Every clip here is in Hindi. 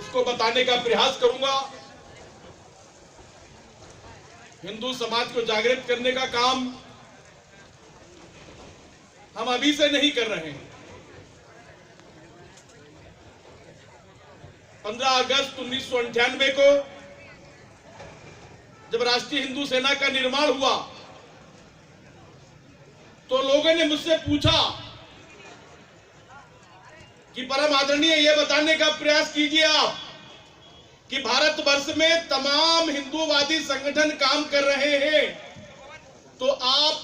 उसको बताने का प्रयास करूंगा। हिंदू समाज को जागृत करने का काम हम अभी से नहीं कर रहे हैं। 15 अगस्त 1998 को जब राष्ट्रीय हिंदू सेना का निर्माण हुआ तो लोगों ने मुझसे पूछा कि परम आदरणीय, यह बताने का प्रयास कीजिए आप कि भारतवर्ष में तमाम हिंदूवादी संगठन काम कर रहे हैं, तो आप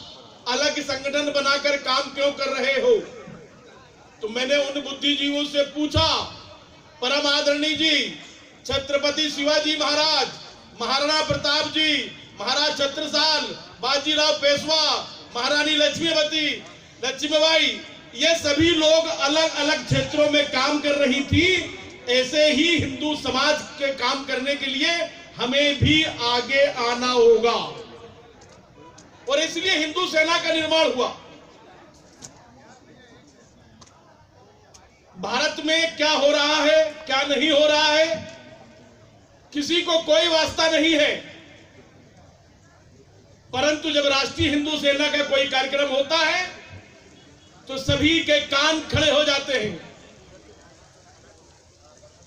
अलग संगठन बनाकर काम क्यों कर रहे हो? तो मैंने उन बुद्धिजीवियों से पूछा, परम आदरणीय जी, छत्रपति शिवाजी महाराज, महाराणा प्रताप जी, महाराज छत्रसाल, बाजीराव पेशवा, महारानी लक्ष्मीबाई, ये सभी लोग अलग अलग क्षेत्रों में काम कर रही थी। ऐसे ही हिंदू समाज के काम करने के लिए हमें भी आगे आना होगा और इसलिए हिंदू सेना का निर्माण हुआ। भारत में क्या हो रहा है, क्या नहीं हो रहा है, किसी को कोई वास्ता नहीं है, परंतु जब राष्ट्रीय हिंदू सेना का कोई कार्यक्रम होता है तो सभी के कान खड़े हो जाते हैं।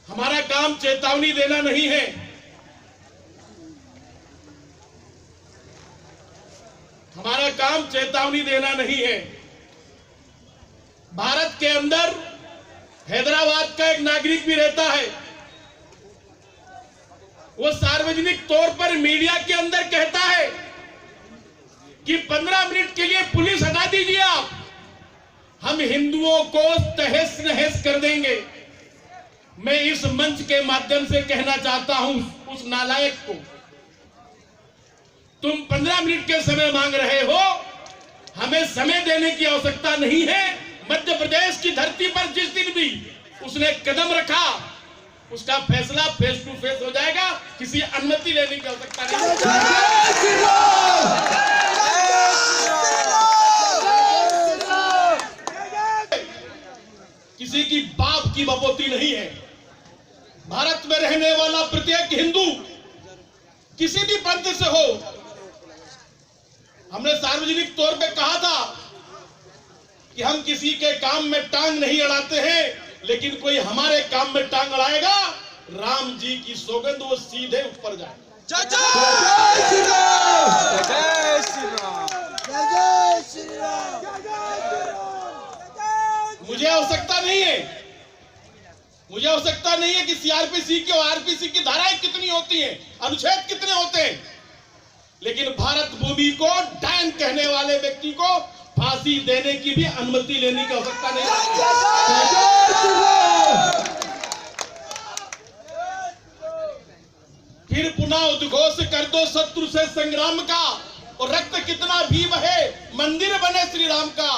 हमारा काम चेतावनी देना नहीं है, हमारा काम चेतावनी देना नहीं है। भारत के अंदर हैदराबाद का एक नागरिक भी रहता है, वो सार्वजनिक तौर पर मीडिया के अंदर कहता है कि 15 मिनट के लिए पुलिस हटा दीजिए आप, हम हिंदुओं को तहस नहस कर देंगे। मैं इस मंच के माध्यम से कहना चाहता हूं उस नालायक को, तुम 15 मिनट के समय मांग रहे हो, हमें समय देने की आवश्यकता नहीं है। मध्य प्रदेश की धरती पर जिस दिन भी उसने कदम रखा उसका फैसला फेस टू फेस हो जाएगा, किसी अनुमति लेने की आवश्यकता नहीं। किसी की बाप की बपोती नहीं है। भारत में रहने वाला प्रत्येक हिंदू किसी भी पंथ से हो, हमने सार्वजनिक तौर पे कहा था कि हम किसी के काम में टांग नहीं अड़ाते हैं, लेकिन कोई हमारे काम में टांग अड़ाएगा, राम जी की सौगंध, वो सीधे ऊपर जाएगा। जय जय श्री राम, जय श्री राम, जय श्री राम। मुझे आवश्यकता नहीं है कि सीआरपीसी की और आरपीसी की धाराएं कितनी होती हैं, अनुच्छेद कितने होते हैं, लेकिन भारत भूमि को डायन कहने वाले व्यक्ति को फांसी देने की भी अनुमति लेने की आवश्यकता नहीं है। फिर पुनः उद्घोष कर दो शत्रु से संग्राम का, और रक्त कितना भी बहे मंदिर बने श्री राम का।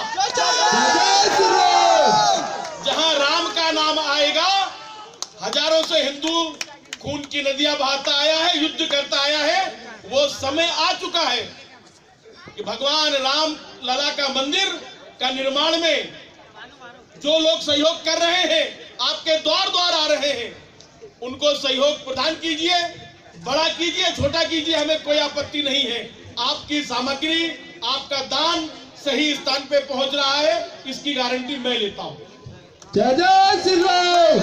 जहां राम का नाम आएगा, हजारों से हिंदू खून की नदियां बहाता आया है, युद्ध करता आया है, वो समय आ चुका है कि भगवान राम लला का मंदिर का निर्माण में जो लोग सहयोग कर रहे हैं, आपके द्वार द्वार आ रहे हैं, उनको सहयोग प्रदान कीजिए, बड़ा कीजिए, छोटा कीजिए, हमें कोई आपत्ति नहीं है। आपकी सामग्री, आपका दान सही स्थान पे पहुंच रहा है, इसकी गारंटी मैं लेता हूं। जय जय श्री राम।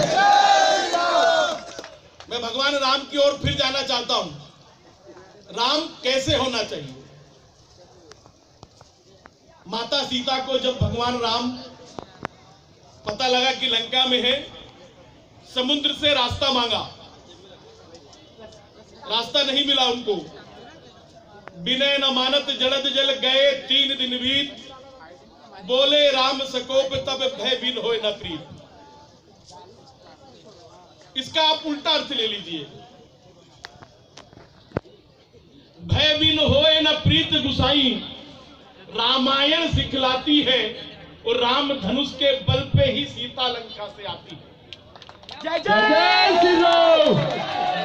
मैं भगवान राम की ओर फिर जाना चाहता हूं। राम कैसे होना चाहिए? माता सीता को जब भगवान राम पता लगा कि लंका में है, समुद्र से रास्ता मांगा, रास्ता नहीं मिला उनको। विनय न मानत जड़द जल गए 3 दिन बीत, बोले राम सकोप तब भय बिन होए न प्रीत। इसका आप उल्टा अर्थ ले लीजिए, भय बिन होए न प्रीत गुसाई, रामायण सिखलाती है और राम धनुष के बल पे ही सीता लंका से आती है। जय जय श्री राम।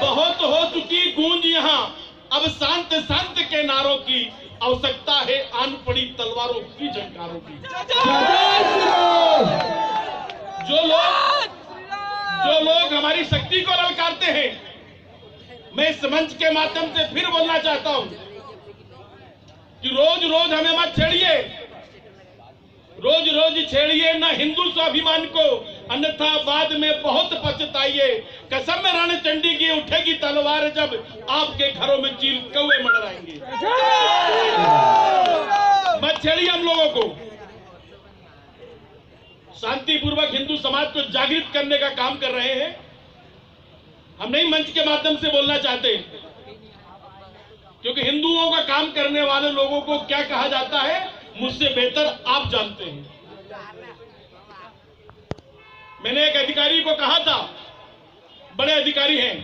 बहुत हो चुकी गूंज यहाँ, अब शांत शांत के नारों की आवश्यकता है, आन पड़ी तलवारों की झंकारों की। जो लोग हमारी शक्ति को ललकार मैं इस मंच के माध्यम से फिर बोलना चाहता हूं कि रोज रोज हमें मत छेड़िए, रोज रोज छेड़िए ना हिंदू स्वाभिमान को, अन्यथा बाद में बहुत पछताइए। कसम में रणचंडी की उठेगी तलवार जब आपके घरों में चील कौवे मंडराएंगे। मत छेड़िए हम लोगों को। शांतिपूर्वक हिंदू समाज को जागृत करने का काम कर रहे हैं। हम नहीं मंच के माध्यम से बोलना चाहते, क्योंकि हिंदुओं का काम करने वाले लोगों को क्या कहा जाता है मुझसे बेहतर आप जानते हैं। मैंने एक अधिकारी को कहा था, बड़े अधिकारी हैं,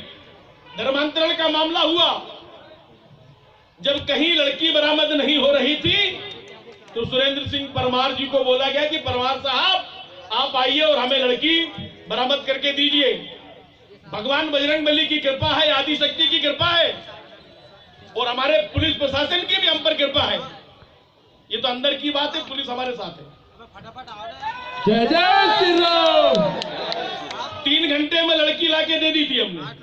धर्मांतरण का मामला हुआ, जब कहीं लड़की बरामद नहीं हो रही थी तो सुरेंद्र सिंह परमार जी को बोला गया कि परमार साहब आप आइए और हमें लड़की बरामद करके दीजिए। भगवान बजरंगबली की कृपा है, आदि शक्ति की कृपा है और हमारे पुलिस प्रशासन की भी हम पर कृपा है। ये तो अंदर की बात है, पुलिस हमारे साथ है। जय जय श्री राम। 3 घंटे में लड़की लाके दे दी थी हमने,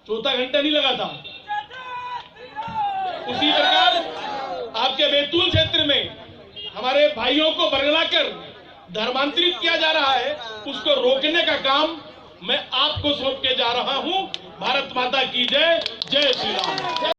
चौथा घंटा नहीं लगा था। उसी प्रकार आपके बैतूल क्षेत्र में हमारे भाइयों को बरगलाकर धर्मांतरित किया जा रहा है, उसको रोकने का काम मैं आपको सौंप के जा रहा हूं। भारत माता की जय, जय श्री राम।